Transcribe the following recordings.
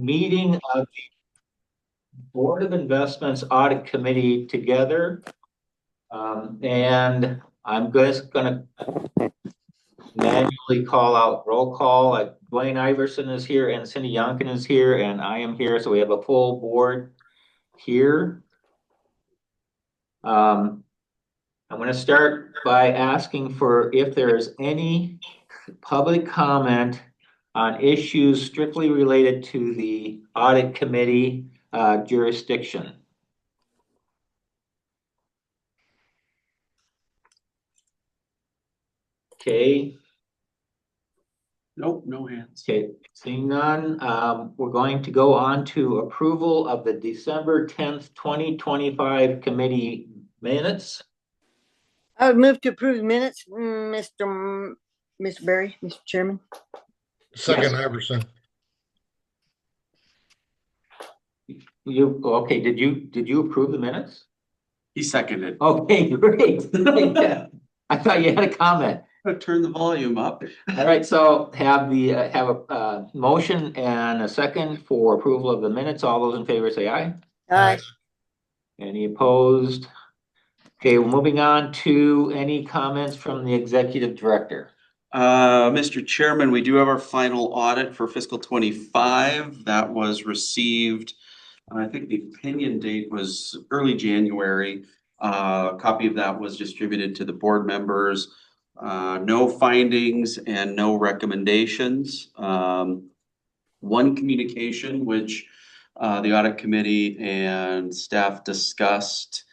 meeting of the Board of Investments Audit Committee together. And I'm just gonna manually call out roll call. Dwayne Iverson is here and Cindy Yonkin is here and I am here. So we have a full board here. I'm going to start by asking for if there is any public comment on issues strictly related to the audit committee jurisdiction. Okay. Nope, no hands. Okay, seeing none, we're going to go on to approval of the December 10th, 2025 committee minutes. I would move to approve the minutes, Mr. Barry, Mr. Chairman. Second, Yes. Iverson. You okay? Did you approve the minutes? He seconded. Okay, great. I thought you had a comment. Turn the volume up. All right, so have a motion and a second for approval of the minutes. All those in favor say aye. Aye. Any opposed? Okay, we're moving on to any comments from the executive director. Mr. Chairman, we do have our final audit for fiscal 25 that was received. I think the opinion date was early January. A copy of that was distributed to the board members. No findings and no recommendations. One communication which the audit committee and staff discussed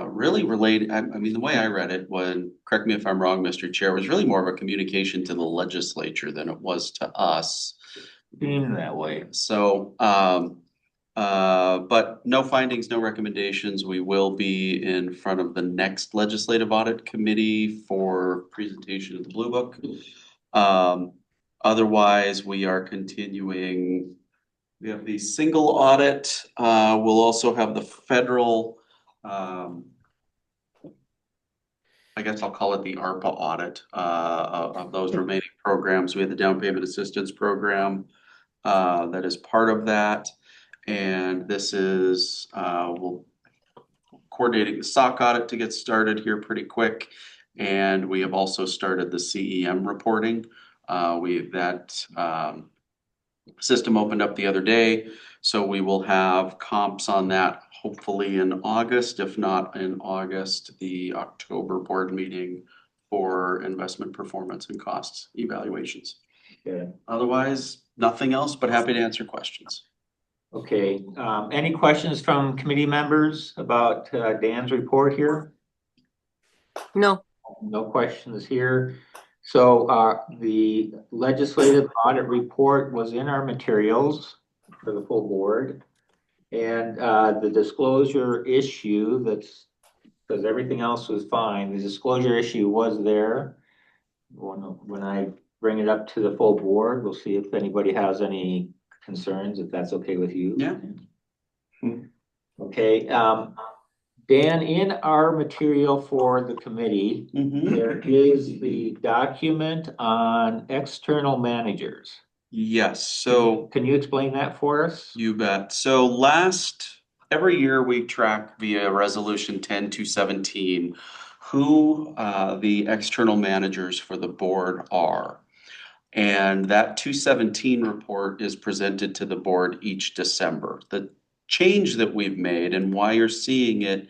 really related. I mean, the way I read it, correct me if I'm wrong, Mr. Chair, was really more of a communication to the legislature than it was to us. In that way. So, but no findings, no recommendations. We will be in front of the next legislative audit committee for presentation of the Blue Book. Otherwise, we are continuing. We have the single audit. We'll also have the federal, I guess I'll call it the ARPA audit of those remaining programs. We have the down payment assistance program that is part of that. And this is, we'll coordinating the SOC audit to get started here pretty quick. And we have also started the CEM reporting. That system opened up the other day. So we will have comps on that hopefully in August, if not in August, the October board meeting for investment performance and costs evaluations. Okay. Otherwise, nothing else, but happy to answer questions. Okay, any questions from committee members about Dan's report here? No. No questions here. So the legislative audit report was in our materials for the full board. And the disclosure issue because everything else was fine. The disclosure issue was there. When I bring it up to the full board, we'll see if anybody has any concerns, if that's okay with you. Yeah. Okay, Dan, in our material for the committee, there is the document on external managers. Yes, so can you explain that for us? You bet. So every year we track via resolution 10-217 who the external managers for the board are. And that 217 report is presented to the board each December. The change that we've made and why you're seeing it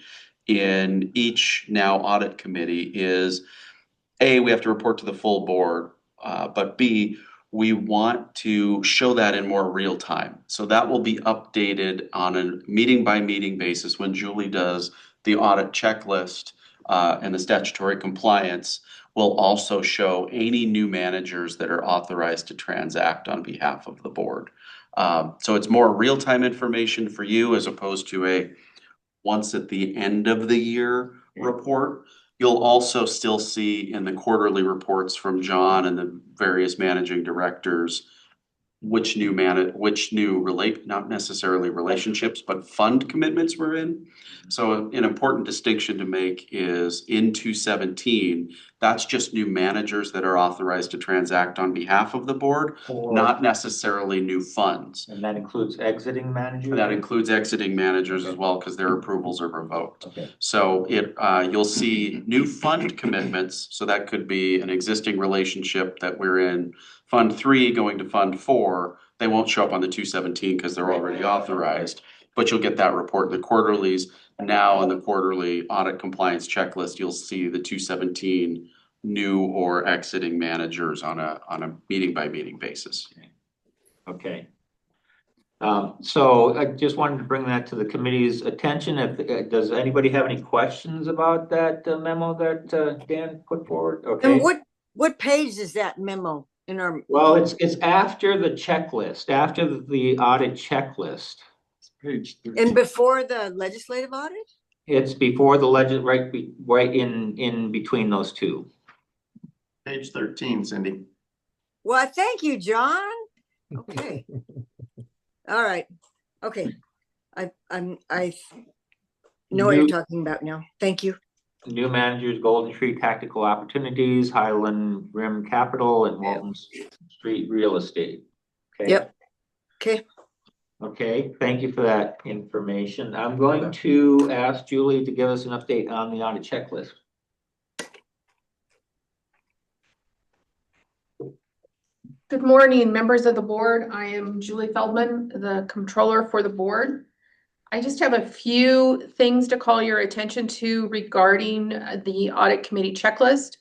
in each now audit committee is A, we have to report to the full board, but B, we want to show that in more real time. So that will be updated on a meeting by meeting basis when Julie does the audit checklist and the statutory compliance. Will also show any new managers that are authorized to transact on behalf of the board. So it's more real-time information for you as opposed to a once at the end of the year report. You'll also still see in the quarterly reports from John and the various managing directors which not necessarily relationships, but fund commitments we're in. So an important distinction to make is in 217, That's just new managers that are authorized to transact on behalf of the board, not necessarily new funds. And that includes exiting managers? That includes exiting managers as well, because their approvals are revoked. Okay. So you'll see new fund commitments, so that could be an existing relationship that we're in Fund 3 going to Fund 4. They won't show up on the 217 because they're already authorized, but you'll get that report in the quarterlies. Now in the quarterly audit compliance checklist, you'll see the 217 new or exiting managers on a meeting by meeting basis. Okay. So I just wanted to bring that to the committee's attention. If, does anybody have any questions about that memo that Dan put forward? Okay. And what page is that memo in our? Well, it's after the checklist, after the audit checklist. Page 13. And before the legislative audit? It's before the right in between those two. Page 13, Cindy. Well, thank you, John. Okay. All right. Okay. I know what you're talking about now. Thank you. New managers, Golden Tree Tactical Opportunities, Highland Rim Capital, and Walton Street Real Estate. Okay. Yep. Okay. Okay, thank you for that information. I'm going to ask Julie to give us an update on the audit checklist. Good morning, members of the board. I am Julie Feldman, the controller for the board. I just have a few things to call your attention to regarding the audit committee checklist.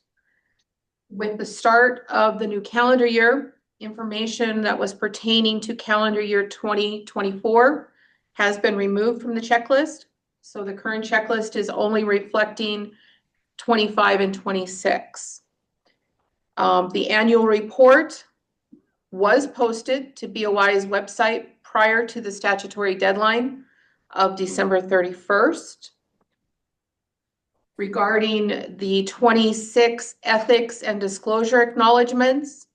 With the start of the new calendar year, information that was pertaining to calendar year 2024 has been removed from the checklist. So the current checklist is only reflecting 25 and 26. The annual report was posted to BOI's website prior to the statutory deadline of December 31st. Regarding the 26 ethics and disclosure acknowledgements,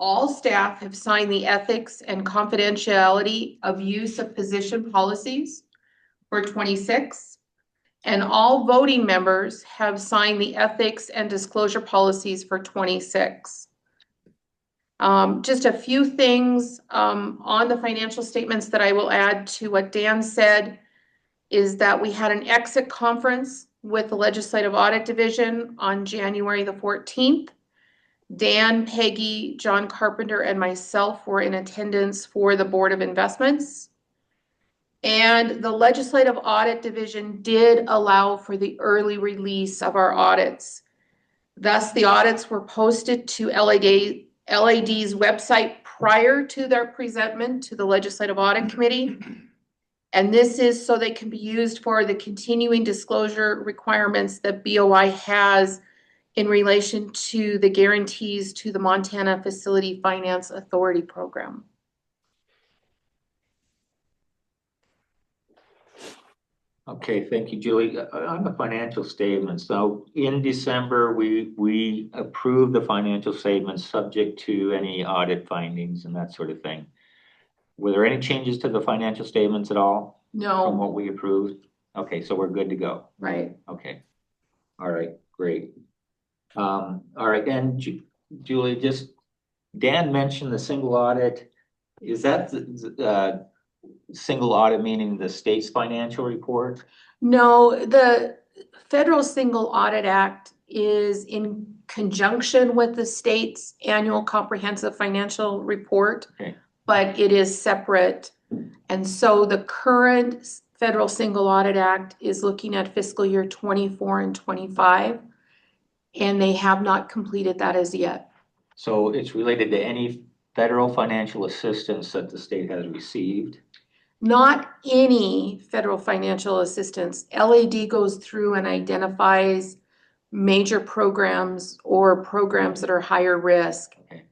all staff have signed the ethics and confidentiality of use of position policies for 26, and all voting members have signed the ethics and disclosure policies for 26. Just a few things on the financial statements that I will add to what Dan said is that we had an exit conference with the Legislative Audit Division on January the 14th. Dan, Peggy, John Carpenter, and myself were in attendance for the Board of Investments. And the Legislative Audit Division did allow for the early release of our audits. Thus, the audits were posted to LAD's website prior to their presentment to the Legislative Audit Committee. And this is so they can be used for the continuing disclosure requirements that BOI has in relation to the guarantees to the Montana Facility Finance Authority program. Okay, thank you, Julie. On the financial statements, so in December, we approved the financial statements subject to any audit findings and that sort of thing. Were there any changes to the financial statements at all from No, what we approved? Okay, so we're good to go. right. Okay. All right, great. All right, and Julie, just Dan mentioned the single audit. Is that the single audit meaning the state's financial report? No, the Federal Single Audit Act is in conjunction with the state's annual comprehensive financial report, Okay. but it is separate. And so the current Federal Single Audit Act is looking at fiscal year 24 and 25, and they have not completed that as yet. So it's related to any federal financial assistance that the state has received? Not any federal financial assistance. LAD goes through and identifies major programs or programs that are higher risk Okay.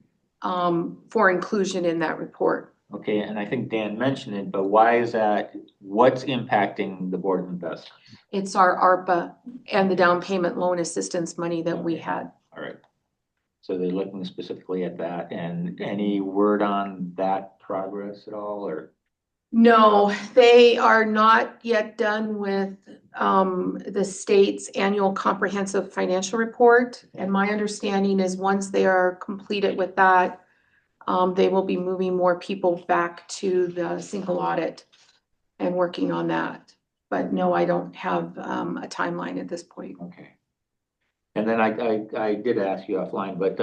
For inclusion in that report. Okay, and I think Dan mentioned it, but why is that? What's impacting the Board of Investments? It's our ARPA and the down payment loan assistance money that we had. All right. So they're looking specifically at that, and any word on that progress at all, or? No, they are not yet done with the state's annual comprehensive financial report. And my understanding is once they are completed with that, they will be moving more people back to the single audit and working on that. But no, I don't have a timeline at this point. Okay. And then I did ask you offline, but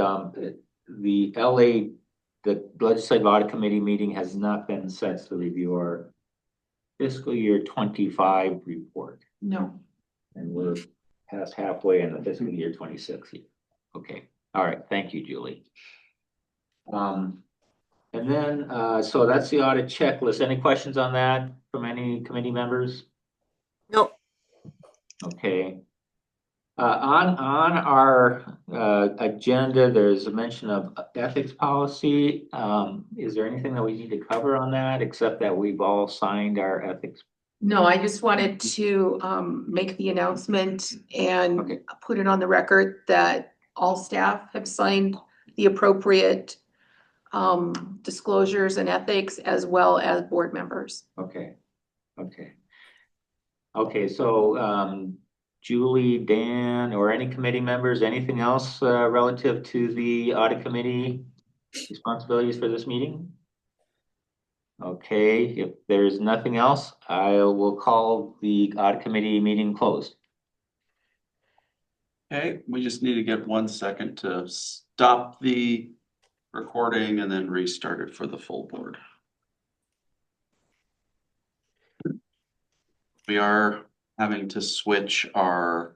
the LA, the Legislative Audit Committee meeting has not been set to review our fiscal year 25 report. No. And we're past halfway in the fiscal year 26. Okay, all right, thank you, Julie. And then, so that's the audit checklist. Any questions on that from any committee members? No, Okay. On our agenda, there's a mention of ethics policy. Is there anything that we need to cover on that, except that we've all signed our ethics? No, I just wanted to make the announcement and Okay. put it on the record that all staff have signed the appropriate disclosures and ethics as well as board members. Okay, okay. Okay, so Julie, Dan, or any committee members, anything else relative to the audit committee responsibilities for this meeting? Okay, if there's nothing else, I will call the audit committee meeting closed. Okay, we just need to get 1 second to stop the recording and then restart it for the full board. We are having to switch our